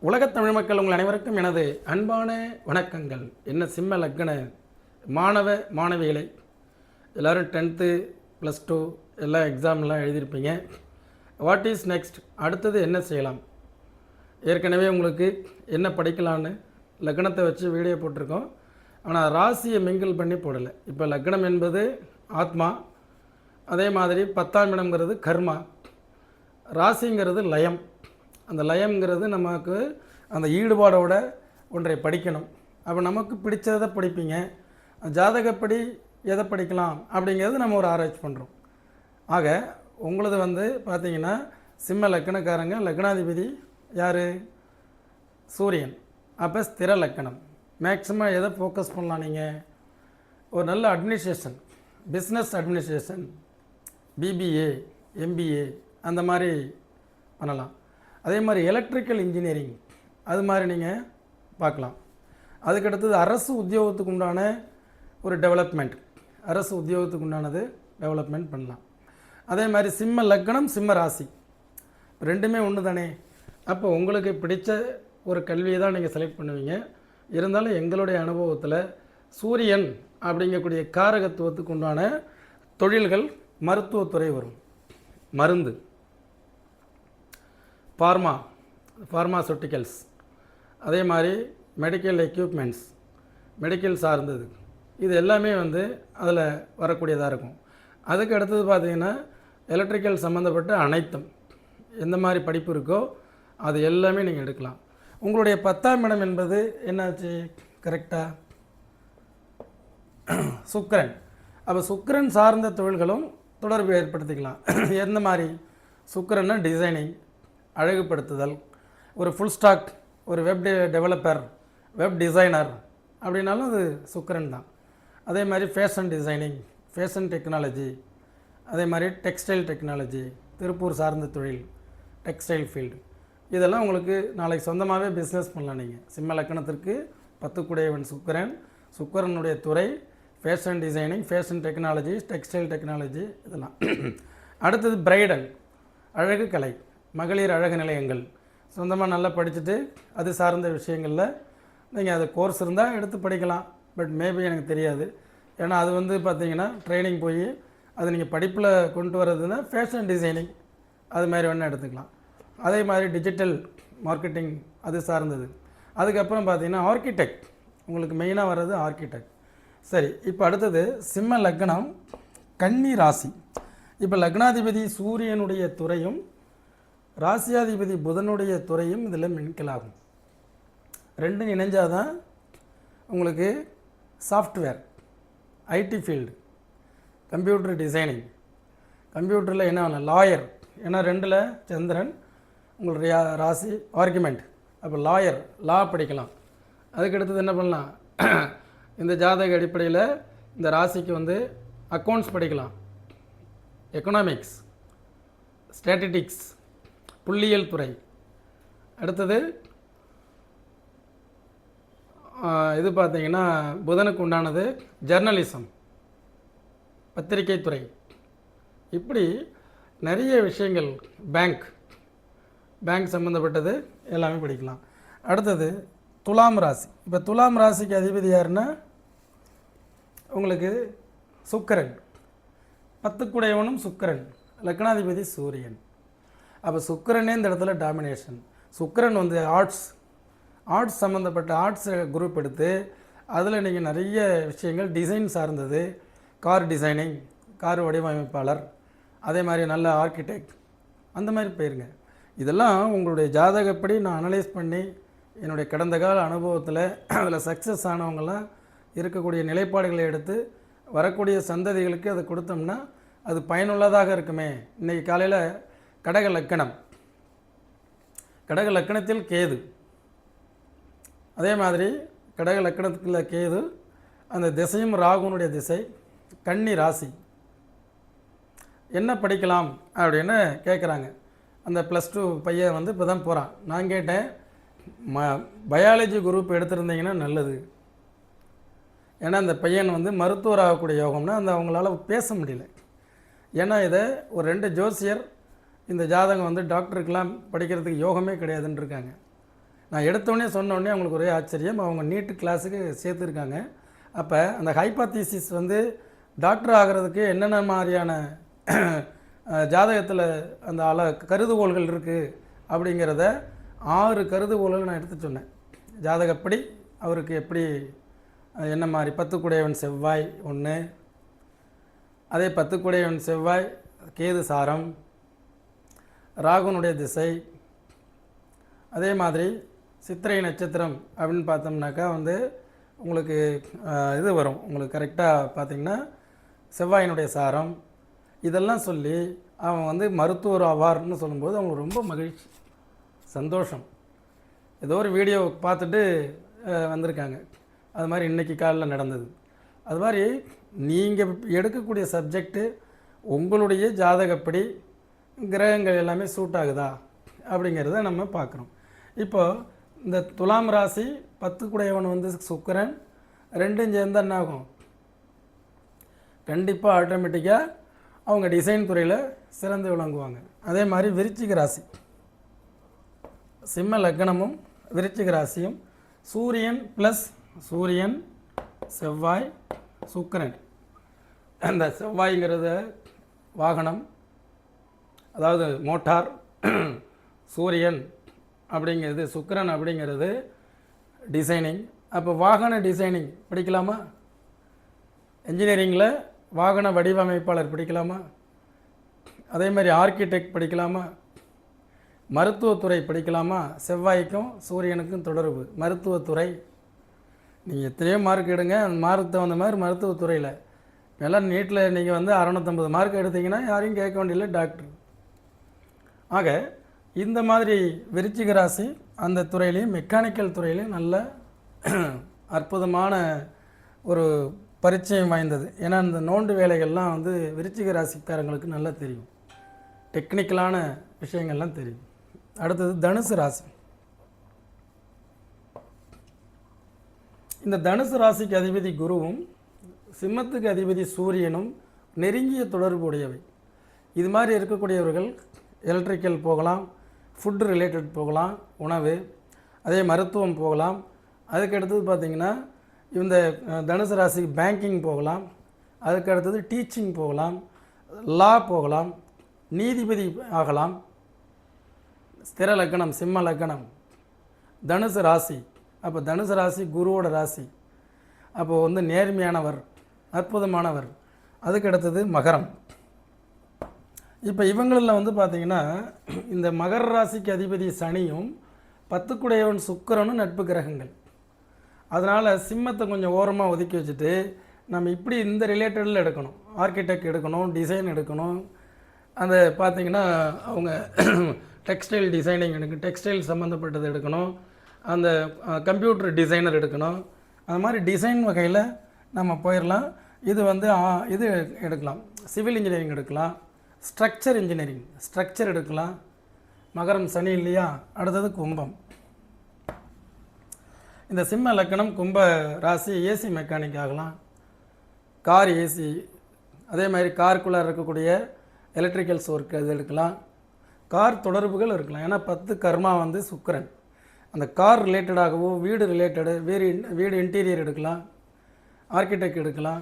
உலகத் தமிழ் மக்கள் உங்கள் அனைவருக்கும் எனது அன்பான வணக்கங்கள். என்ன சிம்ம லக்ன மாணவ மாணவிகளை எல்லோரும் 10th +2 எல்லாம் எக்ஸாம்லாம் எழுதியிருப்பீங்க. வாட் இஸ் நெக்ஸ்ட், அடுத்தது என்ன செய்யலாம்? ஏற்கனவே உங்களுக்கு என்ன படிக்கலான்னு லக்னத்தை வச்சு வீடியோ போட்டிருக்கோம். ஆனால் ராசியை மிங்கிள் பண்ணி போடலை. இப்போ லக்னம் என்பது ஆத்மா, அதே மாதிரி 10ஆம் இடம்ங்கிறது கர்மா, ராசிங்கிறது லயம். அந்த லயம்ங்கிறது நமக்கு அந்த ஈடுபாடோட ஒன்றை படிக்கணும். அப்போ நமக்கு பிடிச்சதை படிப்பீங்க. ஜாதகப்படி எதை படிக்கலாம் அப்படிங்கிறது நம்ம ஒரு ஆராய்ச்சி பண்ணுறோம். ஆக உங்களது பார்த்தீங்கன்னா சிம்ம லக்கணக்காரங்க, லக்னாதிபதி யார்? சூரியன். அப்போ ஸ்திர லக்கணம். மேக்ஸிமம் எதை ஃபோக்கஸ் பண்ணலாம்? நீங்கள் ஒரு நல்ல administration, business administration, BBA, MBA அந்த மாதிரி பண்ணலாம். அதே மாதிரி எலக்ட்ரிக்கல் இன்ஜினியரிங் அது மாதிரி நீங்கள் பார்க்கலாம். அதுக்கடுத்தது அரசு உத்தியோகத்துக்கு உண்டான ஒரு டெவலப்மெண்ட், அரசு உத்தியோகத்துக்கு உண்டானது டெவலப்மெண்ட் பண்ணலாம். அதே மாதிரி சிம்ம லக்னம், சிம்ம ராசி ரெண்டுமே ஒன்று தானே. அப்போ உங்களுக்கு பிடித்த ஒரு கல்வியை தான் நீங்கள் செலக்ட் பண்ணுவீங்க. இருந்தாலும் எங்களுடைய அனுபவத்தில் சூரியன் அப்படிங்கக்கூடிய காரகத்துவத்துக்கு உண்டான தொழில்கள் மருத்துவத்துறை வரும், மருந்து, ஃபார்மாசூட்டிக்கல்ஸ், அதே மாதிரி மெடிக்கல் எக்யூப்மெண்ட்ஸ், மெடிக்கல் சார்ந்தது, இது எல்லாமே அதில் வரக்கூடியதாக இருக்கும். அதுக்கு அடுத்தது பார்த்திங்கன்னா எலக்ட்ரிக்கல் சம்மந்தப்பட்ட அனைத்தும் எந்த மாதிரி படிப்பு இருக்கோ அது எல்லாமே நீங்கள் எடுக்கலாம். உங்களுடைய 10ஆம் இடம் என்பது என்னாச்சு? கரெக்டாக சுக்கிரன். அப்போ சுக்கிரன் சார்ந்த தொழில்களும் தொடர்பு ஏற்படுத்திக்கலாம். எந்த மாதிரி? சுக்கிரன்னா டிசைனிங், அழகுபடுத்துதல், ஒரு ஃபுல் ஸ்டாக், ஒரு வெப் டெவலப்பர், வெப் டிசைனர் அப்படின்னாலும் அது சுக்கிரன் தான். அதே மாதிரி ஃபேஷன் டிசைனிங், ஃபேஷன் டெக்னாலஜி, அதே மாதிரி டெக்ஸ்டைல் டெக்னாலஜி, திருப்பூர் சார்ந்த தொழில், டெக்ஸ்டைல் ஃபீல்டு, இதெல்லாம் உங்களுக்கு நாளைக்கு சொந்தமாகவே பிஸ்னஸ் பண்ணலாம். நீங்கள் சிம்ம லக்கணத்திற்கு 10 சுக்கிரன், சுக்கிரனுடைய துறை fashion designing, fashion technology, textile technology இதெல்லாம். அடுத்தது பிரைடல், அழகு கலை, மகளிர் அழகு நிலையங்கள், சொந்தமாக நல்லா படிச்சுட்டு அது சார்ந்த விஷயங்களில் நீங்கள் அது கோர்ஸ் இருந்தால் எடுத்து படிக்கலாம். பட் மேபி எனக்கு தெரியாது. ஏன்னா அது பார்த்திங்கன்னா ட்ரைனிங் போய் அது நீங்கள் படிப்பில் கொண்டு வர்றதுன்னா ஃபேஷன் டிசைனிங் அது மாதிரி வேணால் எடுத்துக்கலாம். அதே மாதிரி டிஜிட்டல் மார்க்கெட்டிங் அது சார்ந்தது. அதுக்கப்புறம் பார்த்திங்கன்னா ஆர்கிடெக்ட், உங்களுக்கு மெயினாக வர்றது ஆர்கிடெக்ட். சரி, இப்போ அடுத்தது சிம்ம லக்னம், கன்னி ராசி. இப்போ லக்னாதிபதி சூரியனுடைய துறையும் ராசியாதிபதி புதனுடைய துறையும் இதில் மின்கலாகும். ரெண்டும் இணைஞ்சாதான் உங்களுக்கு software, IT field, computer designing, கம்ப்யூட்டரில் என்ன ஆகணும்? லாயர். ஏன்னா 2ல் சந்திரன், உங்களுடைய ராசி ஆர்குமெண்ட். அப்போ லாயர், லா படிக்கலாம். அதுக்கடுத்தது என்ன பண்ணலாம்? இந்த ஜாதக அடிப்படையில் இந்த ராசிக்கு அக்கௌண்ட்ஸ் படிக்கலாம், எக்கனாமிக்ஸ், ஸ்டாட்டிஸ்டிக்ஸ், புள்ளியியல் துறை. அடுத்தது இது பார்த்திங்கன்னா புதனுக்கு உண்டானது ஜர்னலிசம், பத்திரிகை துறை. இப்படி நிறைய விஷயங்கள், பேங்க் சம்மந்தப்பட்டது எல்லாமே படிக்கலாம். அடுத்தது துலாம் ராசி. இப்போ துலாம் ராசிக்கு அதிபதி யாருன்னா உங்களுக்கு சுக்கிரன், 10 சுக்கிரன், லக்னாதிபதி சூரியன். அப்போ சுக்கிரனே இந்த இடத்துல டாமினேஷன். சுக்கிரன் ஆர்ட்ஸ் சம்மந்தப்பட்ட ஆர்ட்ஸ் குரூப் எடுத்து அதில் நீங்கள் நிறைய விஷயங்கள் டிசைன் சார்ந்தது, கார் டிசைனிங், கார் வடிவமைப்பாளர், அதே மாதிரி நல்ல ஆர்கிடெக்ட் அந்த மாதிரி போயிருங்க. இதெல்லாம் உங்களுடைய ஜாதகப்படி நான் அனலைஸ் பண்ணி என்னுடைய கடந்த கால அனுபவத்தில் அதில் சக்ஸஸ் ஆனவங்களாம் இருக்கக்கூடிய நிலைப்பாடுகளை எடுத்து வரக்கூடிய சந்ததிகளுக்கு அதை கொடுத்தோம்னா அது பயனுள்ளதாக இருக்குமே. இன்றைக்கி காலையில் கடக லக்கணம், கடக லக்கணத்தில் கேது, அதே மாதிரி கடக லக்கணத்தில் கேது, அந்த திசையும் ராகுனுடைய திசை, கன்னி ராசி. என்ன படிக்கலாம் அப்படின்னு கேட்குறாங்க. அந்த +2 பையன் இப்போ தான் போகிறான். நான் கேட்டேன், பயாலஜி குரூப் எடுத்திருந்தீங்கன்னா நல்லது. ஏன்னா அந்த பையன் மருத்துவர் ஆகக்கூடிய யோகம்னா அவங்களால பேச முடியல. ஏன்னா இதை ஒரு 2 ஜோசியர் இந்த ஜாதகம் டாக்டருக்கெல்லாம் படிக்கிறதுக்கு யோகமே கிடையாதுன்னு இருக்காங்க. நான் எடுத்தோடனே சொன்னோடனே அவங்களுக்கு ஒரே ஆச்சரியம். அவங்க நீட்டு கிளாஸுக்கு சேர்த்துருக்காங்க. அப்போ அந்த ஹைபாத்தீசிஸ் வந்து டாக்டர் ஆகிறதுக்கு என்னென்ன மாதிரியான ஜாதகத்தில் அந்த கருதுகோள்கள் இருக்குது அப்படிங்கிறத 6 கருதுகோள்கள் நான் எடுத்து சொன்னேன். ஜாதகப்படி அவருக்கு எப்படி என்ன மாதிரி 10 குடையவன் செவ்வாய் 1, அதே 10 குடையவன் செவ்வாய் கேது சாரம், ராகுனுடைய திசை, அதே மாதிரி சித்திரை நட்சத்திரம் அப்படின்னு பார்த்தோம்னாக்கா வந்து உங்களுக்கு இது வரும். உங்களுக்கு கரெக்டாக பார்த்திங்கன்னா செவ்வாயினுடைய சாரம் இதெல்லாம் சொல்லி அவன் வந்து மருத்துவர் ஆவார்னு சொல்லும்போது அவங்களுக்கு ரொம்ப மகிழ்ச்சி, சந்தோஷம். ஏதோ ஒரு வீடியோ பார்த்துட்டு வந்திருக்காங்க. அது மாதிரி இன்றைக்கி காலையில் நடந்தது. அது மாதிரி நீங்கள் எடுக்கக்கூடிய சப்ஜெக்டு உங்களுடைய ஜாதகப்படி கிரகங்கள் எல்லாமே சூட் ஆகுதா அப்படிங்கிறத நம்ம பார்க்குறோம். இப்போது இந்த துலாம் ராசி 10 குடையவன் வந்து சுக்கிரன் 2ம் சேர்ந்தால் என்ன ஆகும்? கண்டிப்பாக ஆட்டோமேட்டிக்காக அவங்க டிசைன் துறையில் சிறந்து விளங்குவாங்க. அதே மாதிரி விருச்சிக ராசி, சிம்ம லக்னமும் விருச்சிக ராசியும் சூரியன் ப்ளஸ் சூரியன் செவ்வாய் சுக்கிரன். அந்த செவ்வாய்ங்கிறத வாகனம், அதாவது மோட்டார், சூரியன் அப்படிங்கிறது சுக்கிரன் அப்படிங்கிறது டிசைனிங். அப்போ வாகன டிசைனிங் படிக்கலாமா? இன்ஜினியரிங்கில் வாகன வடிவமைப்பாளர் படிக்கலாமா? அதே மாதிரி ஆர்கிடெக்ட் படிக்கலாமா? மருத்துவத்துறை படிக்கலாமா? செவ்வாய்க்கும் சூரியனுக்கும் தொடர்பு மருத்துவத்துறை. நீங்கள் எத்தனையோ மார்க் எடுங்க, அந்த மார்க் தகுந்த மாதிரி மருத்துவத்துறையில் எல்லாம் நீட்டில் நீங்கள் வந்து 650 மார்க் எடுத்தீங்கன்னா யாரையும் கேட்க வேண்டியதில்லை, டாக்டர். ஆக இந்த மாதிரி விருச்சிக ராசி அந்த துறையிலையும் மெக்கானிக்கல் துறையிலையும் நல்ல அற்புதமான ஒரு பரிச்சயம் வாய்ந்தது. ஏன்னா இந்த நோண்டு வேலைகள்லாம் வந்து விருச்சிக ராசிக்காரங்களுக்கு நல்லா தெரியும், டெக்னிக்கலான விஷயங்கள்லாம் தெரியும். அடுத்தது தனுசு ராசி. இந்த தனுசு ராசிக்கு அதிபதி குருவும் சிம்மத்துக்கு அதிபதி சூரியனும் நெருங்கிய தொடர்பு உடையவை. இது மாதிரி இருக்கக்கூடியவர்கள் எலக்ட்ரிக்கல் போகலாம், ஃபுட் ரிலேட்டட் போகலாம், உணவு, அதே மருத்துவம் போகலாம். அதுக்கு அடுத்தது பார்த்திங்கன்னா இந்த தனுசு ராசிக்கு பேங்கிங் போகலாம், அதுக்கு அடுத்தது டீச்சிங் போகலாம், லா போகலாம், நீதிபதி ஆகலாம். ஸ்திர லக்கணம் சிம்ம லக்கணம் தனுசு ராசி. அப்போ தனுசு ராசி குருவோட ராசி. அப்போது வந்து நேர்மையானவர், அற்புதமானவர். அதுக்கு அடுத்தது மகரம். இப்போ இவங்களில் வந்து பார்த்திங்கன்னா இந்த மகர ராசிக்கு அதிபதி சனியும் 10 குடையவன் சுக்கிரனும் நட்பு கிரகங்கள். அதனால் சிம்மத்தை கொஞ்சம் ஓரமாக ஒதுக்கி வச்சுட்டு நம்ம இப்படி இந்த ரிலேட்டடில் எடுக்கணும். ஆர்கிடெக்ட் எடுக்கணும், டிசைன் எடுக்கணும். அந்த பார்த்திங்கன்னா அவங்க டெக்ஸ்டைல் டிசைனிங் எடுக்கணும், டெக்ஸ்டைல் சம்மந்தப்பட்டது எடுக்கணும், அந்த கம்ப்யூட்டர் டிசைனர் எடுக்கணும். அது மாதிரி டிசைன் வகையில் நம்ம போயிடலாம். இது வந்து இது எடுக்கலாம், சிவில் இன்ஜினியரிங் எடுக்கலாம், ஸ்ட்ரக்சர் இன்ஜினியரிங் ஸ்ட்ரக்சர் எடுக்கலாம். மகரம் சனி இல்லையா? அடுத்தது கும்பம். இந்த சிம்ம லக்கணம் கும்ப ராசி ஏசி மெக்கானிக் ஆகலாம், கார் ஏசி, அதே மாதிரி காருக்குள்ளே இருக்கக்கூடிய எலக்ட்ரிக்கல்ஸ் ஒர்க் அது எடுக்கலாம், கார் தொடர்புகள் இருக்கலாம். ஏன்னா 10 கர்மா வந்து சுக்கிரன். அந்த கார் ரிலேட்டடாகவோ வீடு ரிலேட்டடு வீடு இன்டீரியர் எடுக்கலாம், ஆர்கிடெக்ட் எடுக்கலாம்.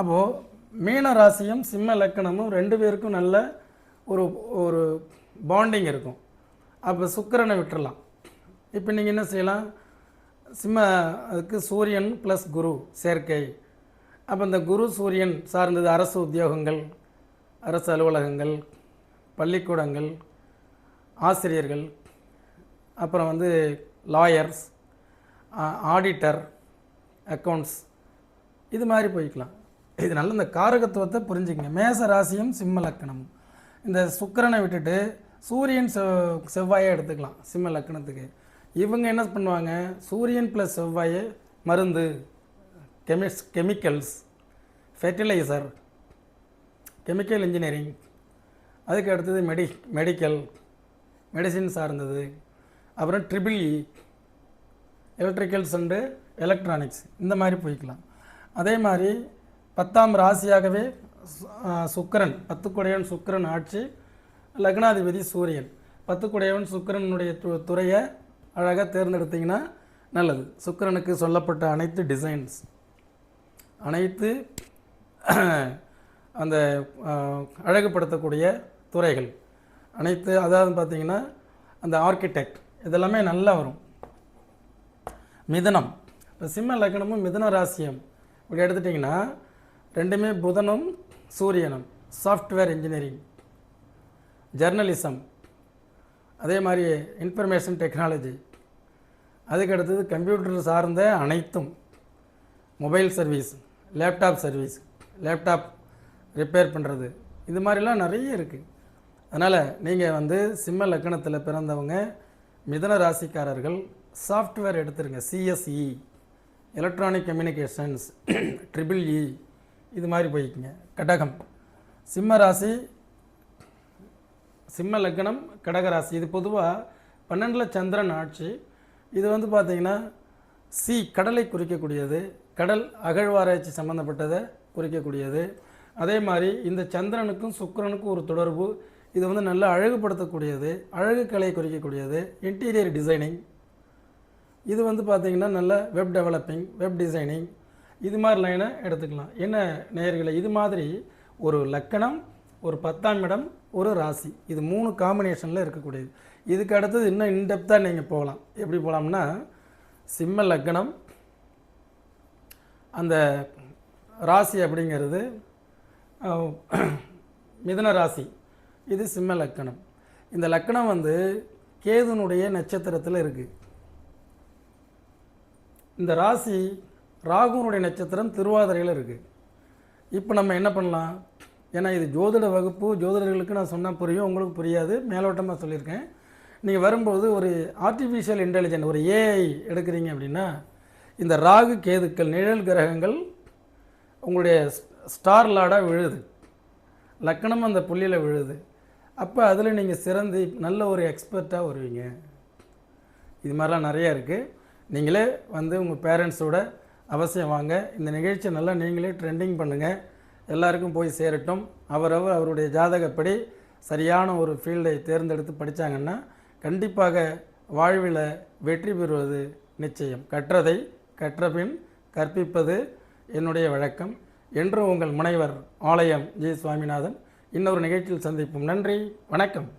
அப்போது மீன ராசியும் சிம்ம லக்கணமும் 2 பேருக்கும் நல்ல ஒரு பாண்டிங் இருக்கும். அப்போ சுக்கிரனை விட்டுறலாம். இப்போ நீங்கள் என்ன செய்யலாம்? சிம்ம அதுக்கு சூரியன் ப்ளஸ் குரு சேர்க்கை. அப்போ இந்த குரு சூரியன் சார்ந்தது அரசு உத்தியோகங்கள், அரசு அலுவலகங்கள், பள்ளிக்கூடங்கள், ஆசிரியர்கள், அப்புறம் வந்து லாயர்ஸ், ஆடிட்டர், அக்கௌண்ட்ஸ், இது மாதிரி போய்க்கலாம். இதனால இந்த காரகத்துவத்தை புரிஞ்சுக்கங்க. மேச ராசியும் சிம்ம லக்கணமும் இந்த சுக்கிரனை விட்டுட்டு சூரியன் செவ்வாயை எடுத்துக்கலாம் சிம்ம லக்கணத்துக்கு. இவங்க என்ன பண்ணுவாங்க? சூரியன் ப்ளஸ் செவ்வாயை மருந்து, கெமிக்கல்ஸ், ஃபெர்டிலைசர், கெமிக்கல் இன்ஜினியரிங், அதுக்கு அடுத்தது மெடிக்கல் மெடிசின் சார்ந்தது, அப்புறம் triple E electricals and electronics, இந்த மாதிரி போய்க்கலாம். அதே மாதிரி 10ஆம் ராசியாகவே சுக்கிரன் 10 குடையவன் சுக்கிரன் ஆட்சி, லக்னாதிபதி சூரியன். 10 சுக்கிரனுடைய துறையை அழகாக தேர்ந்தெடுத்தீங்கன்னா நல்லது. சுக்கிரனுக்கு சொல்லப்பட்ட அனைத்து டிசைன்ஸ், அனைத்து அந்த அழகுபடுத்தக்கூடிய துறைகள் அனைத்து, அதாவது பார்த்தீங்கன்னா அந்த ஆர்கிடெக்ட் இதெல்லாமே நல்லா வரும். மிதனம், இப்போ சிம்ம லக்னமும் மிதன ராசியம் இப்படி எடுத்துட்டிங்கன்னா ரெண்டுமே புதனும் சூரியனும். சாஃப்ட்வேர் இன்ஜினியரிங், ஜர்னலிசம், அதே மாதிரி இன்ஃபர்மேஷன் டெக்னாலஜி, அதுக்கு அடுத்தது கம்ப்யூட்டர் சார்ந்த அனைத்தும், mobile service, laptop service, laptop repair பண்ணுறது, இது மாதிரிலாம் நிறைய இருக்குது. அதனால் நீங்கள் சிம்ம லக்கணத்தில் பிறந்தவங்க மிதன ராசிக்காரர்கள் சாஃப்ட்வேர் எடுத்துருங்க. சிஎஸ்இ, எலக்ட்ரானிக் கம்யூனிகேஷன்ஸ், EEE, இது மாதிரி போய்க்குங்க. கடகம், சிம்ம ராசி, சிம்ம லக்னம், கடகராசி. இது பொதுவாக 12 சந்திரன் ஆட்சி. இது பார்த்திங்கன்னா கடலை குறிக்கக்கூடியது, கடல் அகழ்வாராய்ச்சி சம்மந்தப்பட்டதை குறிக்கக்கூடியது. அதே மாதிரி இந்த சந்திரனுக்கும் சுக்கிரனுக்கும் ஒரு தொடர்பு. இது நல்லா அழகுபடுத்தக்கூடியது, அழகு கலை குறிக்கக்கூடியது. இன்டீரியர் டிசைனிங், இது பார்த்திங்கன்னா நல்ல வெப் டெவலப்பிங், வெப் டிசைனிங், இது மாதிரி லைனை எடுத்துக்கலாம். என்ன நேயர்களை, இது மாதிரி ஒரு லக்கணம், ஒரு 10ஆம் இடம், ஒரு ராசி, இது 3 காம்பினேஷனில் இருக்கக்கூடியது. இதுக்கு அடுத்தது இன்னும் இன்டெப்த்தாக நீங்கள் போகலாம். எப்படி போகலாம்னா, சிம்ம லக்னம், அந்த ராசி அப்படிங்கிறது மிதன ராசி, இது சிம்ம லக்கணம். இந்த லக்கணம் கேதுனுடைய நட்சத்திரத்தில் இருக்குது. இந்த ராசி ராகுனுடைய நட்சத்திரம் திருவாதிரையில் இருக்குது. இப்போ நம்ம என்ன பண்ணலாம், ஏன்னா இது ஜோதிட வகுப்பு, ஜோதிடர்களுக்கு நான் சொன்னால் புரியும், உங்களுக்கு புரியாது, மேலோட்டமாக சொல்லியிருக்கேன். நீங்கள் வரும்போது ஒரு ஆர்டிஃபிஷியல் இன்டெலிஜென்ட், ஒரு ஏஐ எடுக்கிறீங்க அப்படின்னா, இந்த ராகு கேதுக்கள் நிழல் கிரகங்கள் உங்களுடைய ஸ்டார் லாடாக விழுது, லக்கணம் அந்த புள்ளியில் விழுது. அப்போ அதில் நீங்கள் சிறந்து நல்ல ஒரு எக்ஸ்பர்ட்டாக வருவீங்க. இது மாதிரிலாம் நிறையா இருக்குது. நீங்களே உங்கள் பேரண்ட்ஸோட அவசியம் வாங்க. இந்த நிகழ்ச்சியை நல்லா நீங்களே ட்ரெண்டிங் பண்ணுங்கள், எல்லாருக்கும் போய் சேரட்டும். அவருடைய ஜாதகப்படி சரியான ஒரு ஃபீல்டை தேர்ந்தெடுத்து படித்தாங்கன்னா கண்டிப்பாக வாழ்வில் வெற்றி பெறுவது நிச்சயம். கற்றதை கற்றபின் கற்பிப்பது என்னுடைய வழக்கம். என்றும் உங்கள் முனைவர் ஆலயம் ஜி. சுவாமிநாதன். இன்னொரு நிகழ்ச்சியில் சந்திப்போம். நன்றி, வணக்கம்.